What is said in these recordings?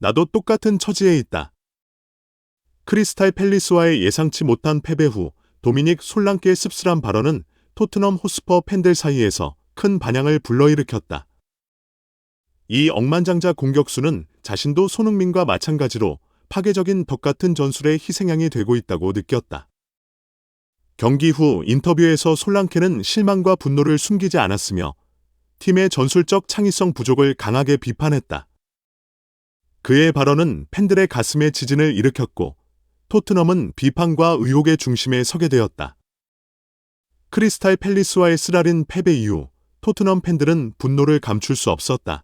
나도 똑같은 처지에 있다. 크리스탈 팰리스와의 예상치 못한 패배 후 도미닉 솔랑케의 씁쓸한 발언은 토트넘 호스퍼 팬들 사이에서 큰 반향을 불러일으켰다. 이 억만장자 공격수는 자신도 손흥민과 마찬가지로 파괴적인 덕 같은 전술의 희생양이 되고 있다고 느꼈다. 경기 후 인터뷰에서 솔랑케는 실망과 분노를 숨기지 않았으며 팀의 전술적 창의성 부족을 강하게 비판했다. 그의 발언은 팬들의 가슴에 지진을 일으켰고 토트넘은 비판과 의혹의 중심에 서게 되었다. 크리스탈 팰리스와의 쓰라린 패배 이후 토트넘 팬들은 분노를 감출 수 없었다.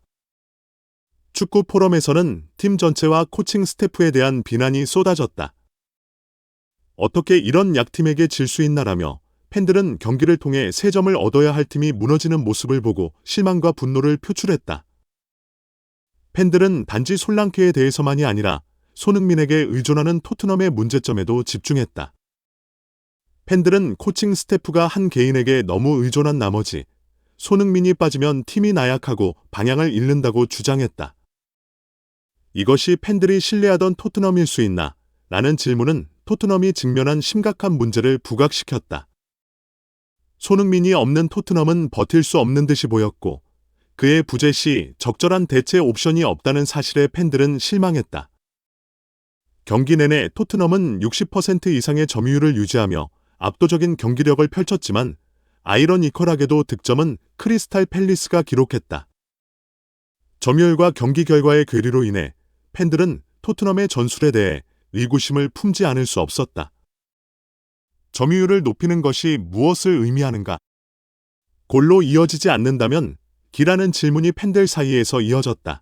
축구 포럼에서는 팀 전체와 코칭 스태프에 대한 비난이 쏟아졌다. 어떻게 이런 약팀에게 질 수 있나라며 팬들은 경기를 통해 3점을 얻어야 할 팀이 무너지는 모습을 보고 실망과 분노를 표출했다. 팬들은 단지 솔랑케에 대해서만이 아니라 손흥민에게 의존하는 토트넘의 문제점에도 집중했다. 팬들은 코칭 스태프가 한 개인에게 너무 의존한 나머지 손흥민이 빠지면 팀이 나약하고 방향을 잃는다고 주장했다. 이것이 팬들이 신뢰하던 토트넘일 수 있나? 라는 질문은 토트넘이 직면한 심각한 문제를 부각시켰다. 손흥민이 없는 토트넘은 버틸 수 없는 듯이 보였고 그의 부재 시 적절한 대체 옵션이 없다는 사실에 팬들은 실망했다. 경기 내내 토트넘은 60% 이상의 점유율을 유지하며 압도적인 경기력을 펼쳤지만 아이러니컬하게도 득점은 크리스탈 팰리스가 기록했다. 점유율과 경기 결과의 괴리로 인해 팬들은 토트넘의 전술에 대해 의구심을 품지 않을 수 없었다. 점유율을 높이는 것이 무엇을 의미하는가? 골로 이어지지 않는다면? 기라는 질문이 팬들 사이에서 이어졌다.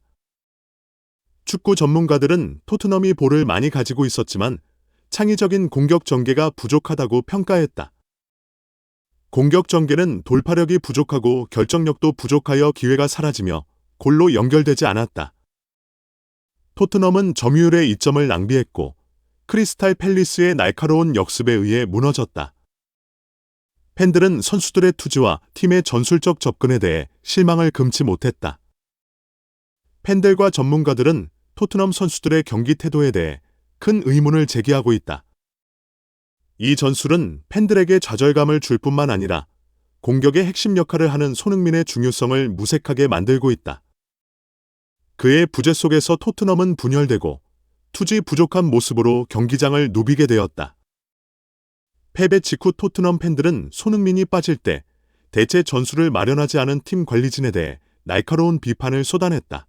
축구 전문가들은 토트넘이 볼을 많이 가지고 있었지만 창의적인 공격 전개가 부족하다고 평가했다. 공격 전개는 돌파력이 부족하고 결정력도 부족하여 기회가 사라지며 골로 연결되지 않았다. 토트넘은 점유율의 이점을 낭비했고 크리스탈 팰리스의 날카로운 역습에 의해 무너졌다. 팬들은 선수들의 투지와 팀의 전술적 접근에 대해 실망을 금치 못했다. 팬들과 전문가들은 토트넘 선수들의 경기 태도에 대해 큰 의문을 제기하고 있다. 이 전술은 팬들에게 좌절감을 줄 뿐만 아니라 공격의 핵심 역할을 하는 손흥민의 중요성을 무색하게 만들고 있다. 그의 부재 속에서 토트넘은 분열되고 투지 부족한 모습으로 경기장을 누비게 되었다. 패배 직후 토트넘 팬들은 손흥민이 빠질 때 대체 전술을 마련하지 않은 팀 관리진에 대해 날카로운 비판을 쏟아냈다.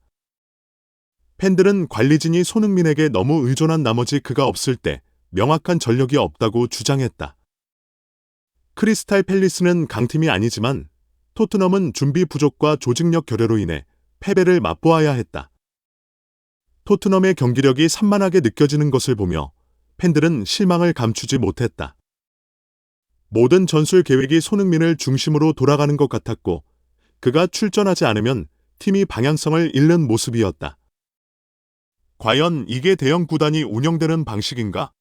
팬들은 관리진이 손흥민에게 너무 의존한 나머지 그가 없을 때 명확한 전력이 없다고 주장했다. 크리스탈 팰리스는 강팀이 아니지만 토트넘은 준비 부족과 조직력 결여로 인해 패배를 맛보아야 했다. 토트넘의 경기력이 산만하게 느껴지는 것을 보며 팬들은 실망을 감추지 못했다. 모든 전술 계획이 손흥민을 중심으로 돌아가는 것 같았고 그가 출전하지 않으면 팀이 방향성을 잃는 모습이었다. 과연 이게 대형 구단이 운영되는 방식인가?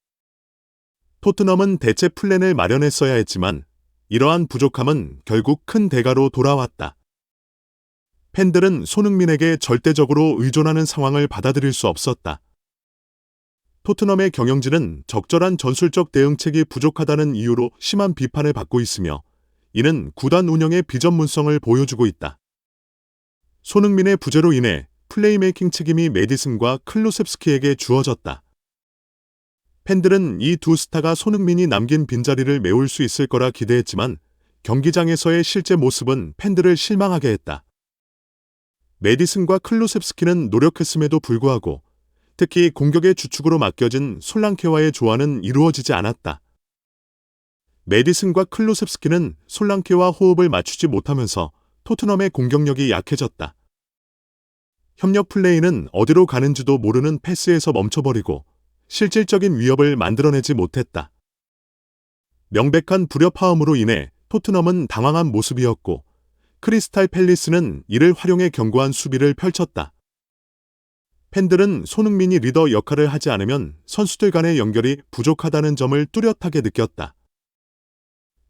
토트넘은 대체 플랜을 마련했어야 했지만 이러한 부족함은 결국 큰 대가로 돌아왔다. 팬들은 손흥민에게 절대적으로 의존하는 상황을 받아들일 수 없었다. 토트넘의 경영진은 적절한 전술적 대응책이 부족하다는 이유로 심한 비판을 받고 있으며 이는 구단 운영의 비전문성을 보여주고 있다. 손흥민의 부재로 인해 플레이메이킹 책임이 메디슨과 클루셉스키에게 주어졌다. 팬들은 이 두 스타가 손흥민이 남긴 빈자리를 메울 수 있을 거라 기대했지만 경기장에서의 실제 모습은 팬들을 실망하게 했다. 메디슨과 클루셉스키는 노력했음에도 불구하고 특히 공격의 주축으로 맡겨진 솔랑케와의 조화는 이루어지지 않았다. 메디슨과 클루셉스키는 솔랑케와 호흡을 맞추지 못하면서 토트넘의 공격력이 약해졌다. 협력 플레이는 어디로 가는지도 모르는 패스에서 멈춰버리고 실질적인 위협을 만들어내지 못했다. 명백한 불협화음으로 인해 토트넘은 당황한 모습이었고 크리스탈 팰리스는 이를 활용해 견고한 수비를 펼쳤다. 팬들은 손흥민이 리더 역할을 하지 않으면 선수들 간의 연결이 부족하다는 점을 뚜렷하게 느꼈다.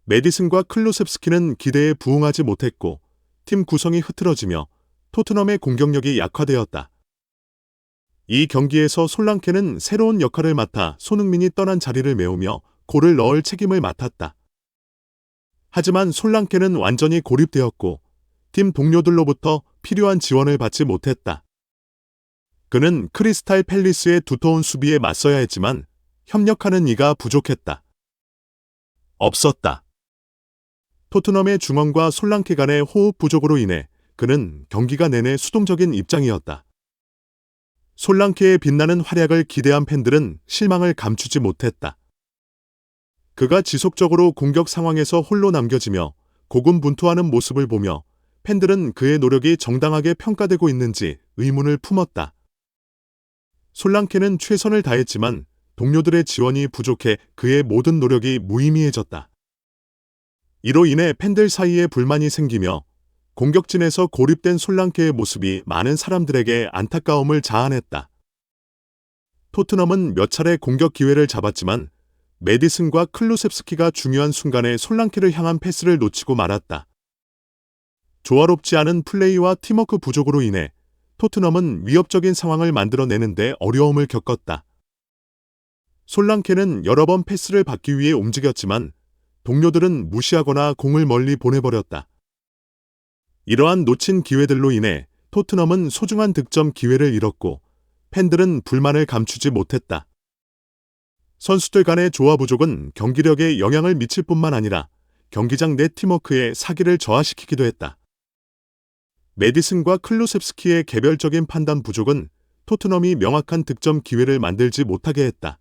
메디슨과 클루셉스키는 기대에 부응하지 못했고 팀 구성이 흐트러지며 토트넘의 공격력이 약화되었다. 이 경기에서 솔랑케는 새로운 역할을 맡아 손흥민이 떠난 자리를 메우며 골을 넣을 책임을 맡았다. 하지만 솔랑케는 완전히 고립되었고 팀 동료들로부터 필요한 지원을 받지 못했다. 그는 크리스탈 팰리스의 두터운 수비에 맞서야 했지만 협력하는 이가 부족했다. 없었다. 토트넘의 중원과 솔랑케 간의 호흡 부족으로 인해 그는 경기가 내내 수동적인 입장이었다. 솔랑케의 빛나는 활약을 기대한 팬들은 실망을 감추지 못했다. 그가 지속적으로 공격 상황에서 홀로 남겨지며 고군분투하는 모습을 보며 팬들은 그의 노력이 정당하게 평가되고 있는지 의문을 품었다. 솔랑케는 최선을 다했지만 동료들의 지원이 부족해 그의 모든 노력이 무의미해졌다. 이로 인해 팬들 사이에 불만이 생기며 공격진에서 고립된 솔랑케의 모습이 많은 사람들에게 안타까움을 자아냈다. 토트넘은 몇 차례 공격 기회를 잡았지만 메디슨과 클루셉스키가 중요한 순간에 솔랑케를 향한 패스를 놓치고 말았다. 조화롭지 않은 플레이와 팀워크 부족으로 인해 토트넘은 위협적인 상황을 만들어내는데 어려움을 겪었다. 솔랑케는 여러 번 패스를 받기 위해 움직였지만 동료들은 무시하거나 공을 멀리 보내버렸다. 이러한 놓친 기회들로 인해 토트넘은 소중한 득점 기회를 잃었고 팬들은 불만을 감추지 못했다. 선수들 간의 조화 부족은 경기력에 영향을 미칠 뿐만 아니라 경기장 내 팀워크에 사기를 저하시키기도 했다. 메디슨과 클루셉스키의 개별적인 판단 부족은 토트넘이 명확한 득점 기회를 만들지 못하게 했다.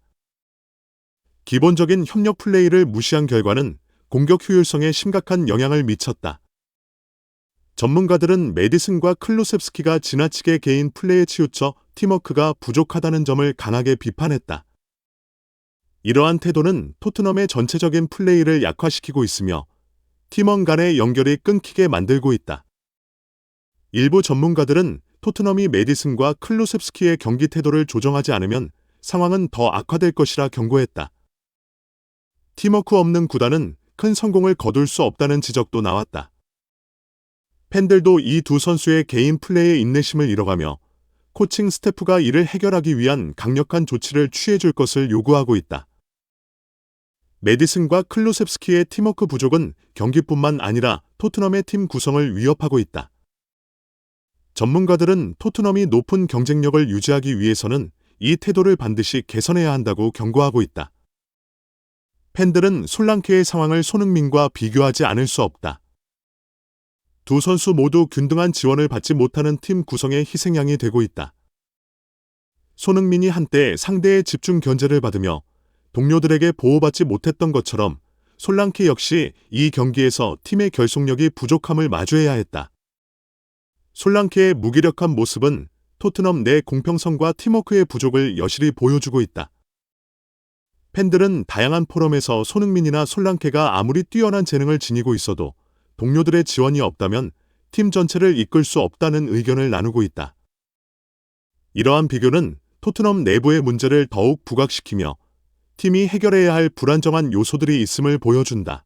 기본적인 협력 플레이를 무시한 결과는 공격 효율성에 심각한 영향을 미쳤다. 전문가들은 메디슨과 클루셉스키가 지나치게 개인 플레이에 치우쳐 팀워크가 부족하다는 점을 강하게 비판했다. 이러한 태도는 토트넘의 전체적인 플레이를 약화시키고 있으며 팀원 간의 연결이 끊기게 만들고 있다. 일부 전문가들은 토트넘이 메디슨과 클루셉스키의 경기 태도를 조정하지 않으면 상황은 더 악화될 것이라 경고했다. 팀워크 없는 구단은 큰 성공을 거둘 수 없다는 지적도 나왔다. 팬들도 이 두 선수의 개인 플레이의 인내심을 잃어가며 코칭 스태프가 이를 해결하기 위한 강력한 조치를 취해줄 것을 요구하고 있다. 메디슨과 클루셉스키의 팀워크 부족은 경기뿐만 아니라 토트넘의 팀 구성을 위협하고 있다. 전문가들은 토트넘이 높은 경쟁력을 유지하기 위해서는 이 태도를 반드시 개선해야 한다고 경고하고 있다. 팬들은 솔랑케의 상황을 손흥민과 비교하지 않을 수 없다. 두 선수 모두 균등한 지원을 받지 못하는 팀 구성의 희생양이 되고 있다. 손흥민이 한때 상대의 집중 견제를 받으며 동료들에게 보호받지 못했던 것처럼 솔랑케 역시 이 경기에서 팀의 결속력이 부족함을 마주해야 했다. 솔랑케의 무기력한 모습은 토트넘 내 공평성과 팀워크의 부족을 여실히 보여주고 있다. 팬들은 다양한 포럼에서 손흥민이나 솔랑케가 아무리 뛰어난 재능을 지니고 있어도 동료들의 지원이 없다면 팀 전체를 이끌 수 없다는 의견을 나누고 있다. 이러한 비교는 토트넘 내부의 문제를 더욱 부각시키며 팀이 해결해야 할 불안정한 요소들이 있음을 보여준다.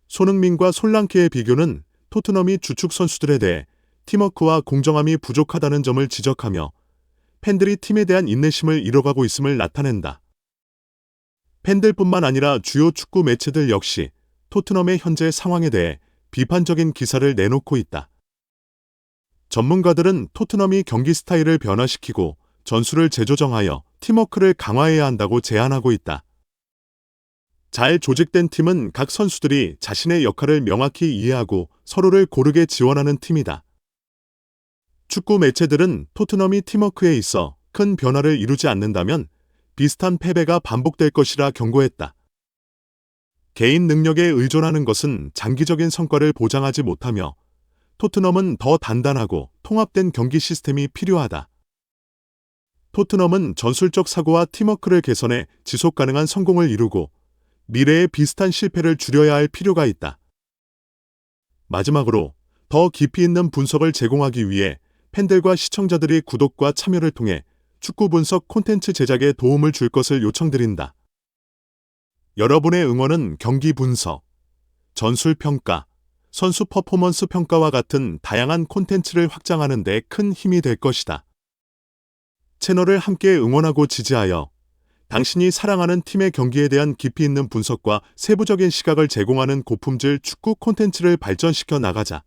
손흥민과 솔랑케의 비교는 토트넘이 주축 선수들에 대해 팀워크와 공정함이 부족하다는 점을 지적하며 팬들이 팀에 대한 인내심을 잃어가고 있음을 나타낸다. 팬들뿐만 아니라 주요 축구 매체들 역시 토트넘의 현재 상황에 대해 비판적인 기사를 내놓고 있다. 전문가들은 토트넘이 경기 스타일을 변화시키고 전술을 재조정하여 팀워크를 강화해야 한다고 제안하고 있다. 잘 조직된 팀은 각 선수들이 자신의 역할을 명확히 이해하고 서로를 고르게 지원하는 팀이다. 축구 매체들은 토트넘이 팀워크에 있어 큰 변화를 이루지 않는다면 비슷한 패배가 반복될 것이라 경고했다. 개인 능력에 의존하는 것은 장기적인 성과를 보장하지 못하며 토트넘은 더 단단하고 통합된 경기 시스템이 필요하다. 토트넘은 전술적 사고와 팀워크를 개선해 지속 가능한 성공을 이루고 미래의 비슷한 실패를 줄여야 할 필요가 있다. 마지막으로 더 깊이 있는 분석을 제공하기 위해 팬들과 시청자들이 구독과 참여를 통해 축구 분석 콘텐츠 제작에 도움을 줄 것을 요청드린다. 여러분의 응원은 경기 분석, 전술 평가, 선수 퍼포먼스 평가와 같은 다양한 콘텐츠를 확장하는 데 큰 힘이 될 것이다. 채널을 함께 응원하고 지지하여 당신이 사랑하는 팀의 경기에 대한 깊이 있는 분석과 세부적인 시각을 제공하는 고품질 축구 콘텐츠를 발전시켜 나가자.